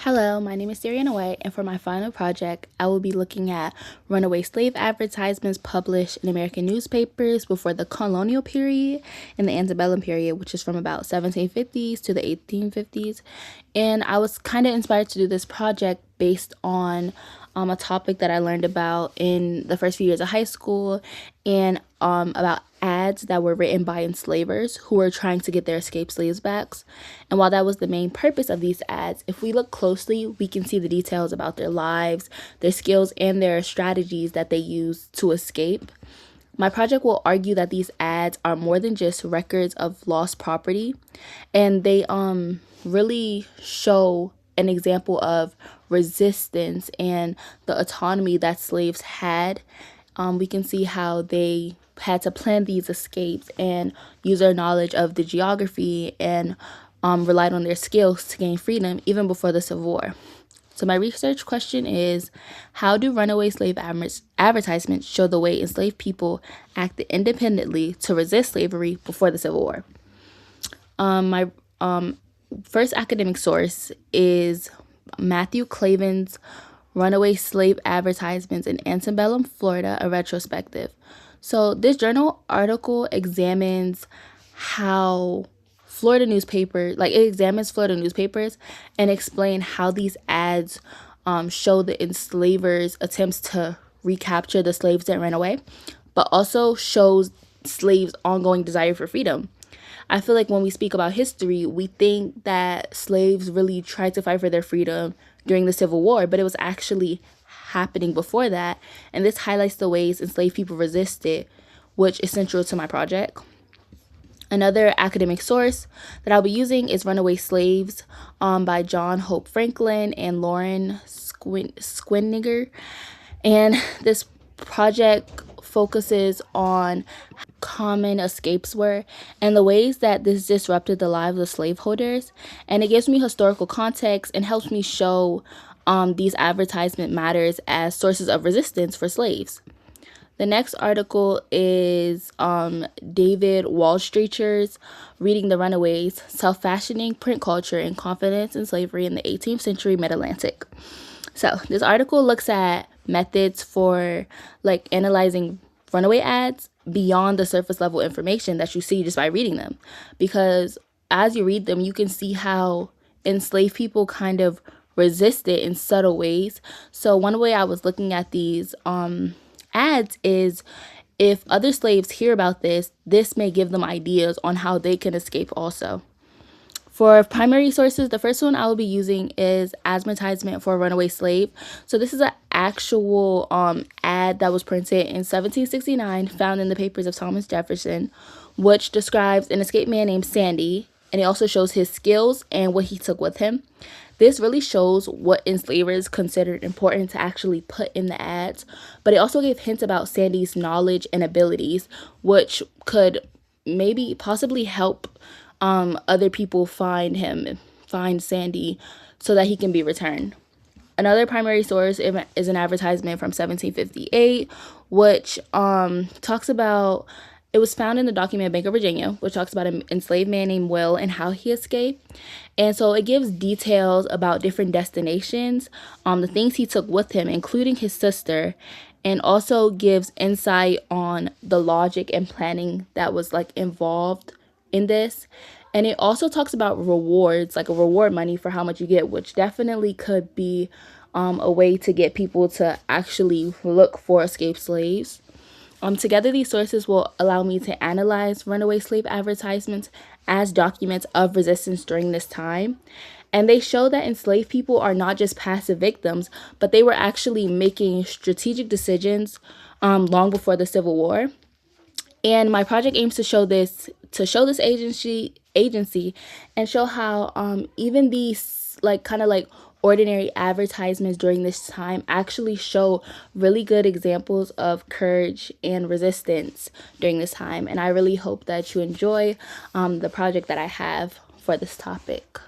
Hello, my name is Darionna, and for my final project, I will be looking at runaway slave advertisements published in American newspapers before the colonial period and the antebellum period, which is from about 1750s to the 1850s. And I was kind of inspired to do this project based on a topic that I learned about in the first few years of high school, and about ads that were written by enslavers who were trying to get their escaped slaves back. And while that was the main purpose of these ads, if we look closely, we can see the details about their lives, their skills, and their strategies that they used to escape. My project will argue that these ads are more than just records of lost property, and they really show an example of resistance and the autonomy that slaves had. We can see how they had to plan these escapes and use their knowledge of the geography and relied on their skills to gain freedom even before the Civil War. So my research question is, how do runaway slave advertisements show the way enslaved people acted independently to resist slavery before the Civil War? My first academic source is Matthew Clavin's Runaway Slave Advertisements in Antebellum, Florida, a retrospective. So this journal article examines how it examines Florida newspapers and explain how these ads show the enslavers' attempts to recapture the slaves that ran away, but also shows slaves' ongoing desire for freedom. I feel like when we speak about history, we think that slaves really tried to fight for their freedom during the Civil War, but it was actually happening before that, and this highlights the ways enslaved people resisted, which is central to my project. Another academic source that I'll be using is Runaway Slaves by John Hope Franklin and Lauren Squinniger. And this project focuses on common escapes were and the ways that this disrupted the lives of slaveholders. And it gives me historical context and helps me show these advertisement matters as sources of resistance for slaves. The next article is David Wallstreeter's Reading the Runaways, Self-Fashioning Print Culture and Confidence in Slavery in the 18th Century Mid-Atlantic. So this article looks at methods for analyzing runaway ads beyond the surface level information that you see just by reading them. Because as you read them, you can see how enslaved people kind of resist it in subtle ways. So one way I was looking at these ads is, if other slaves hear about this may give them ideas on how they can escape also. For primary sources, the first one I will be using is Advertisement for a Runaway Slave. So this is an actual ad that was printed in 1769, found in the papers of Thomas Jefferson, which describes an escaped man named Sandy, and it also shows his skills and what he took with him. This really shows what enslavers considered important to actually put in the ads, but it also gave hints about Sandy's knowledge and abilities, which could possibly help other people find Sandy so that he can be returned. Another primary source is an advertisement from 1758, which talks about, it was found in the document Bank of Virginia, which talks about an enslaved man named Will and how he escaped. And so it gives details about different destinations, the things he took with him, including his sister, and also gives insight on the logic and planning that was involved in this. And it also talks about rewards, like a reward money for how much you get, which definitely could be a way to get people to actually look for escaped slaves. Together, these sources will allow me to analyze runaway slave advertisements as documents of resistance during this time. And they show that enslaved people are not just passive victims, but they were actually making strategic decisions long before the Civil War. And my project aims to show this agency and show how even these ordinary advertisements during this time actually show really good examples of courage and resistance during this time. And I really hope that you enjoy the project that I have for this topic.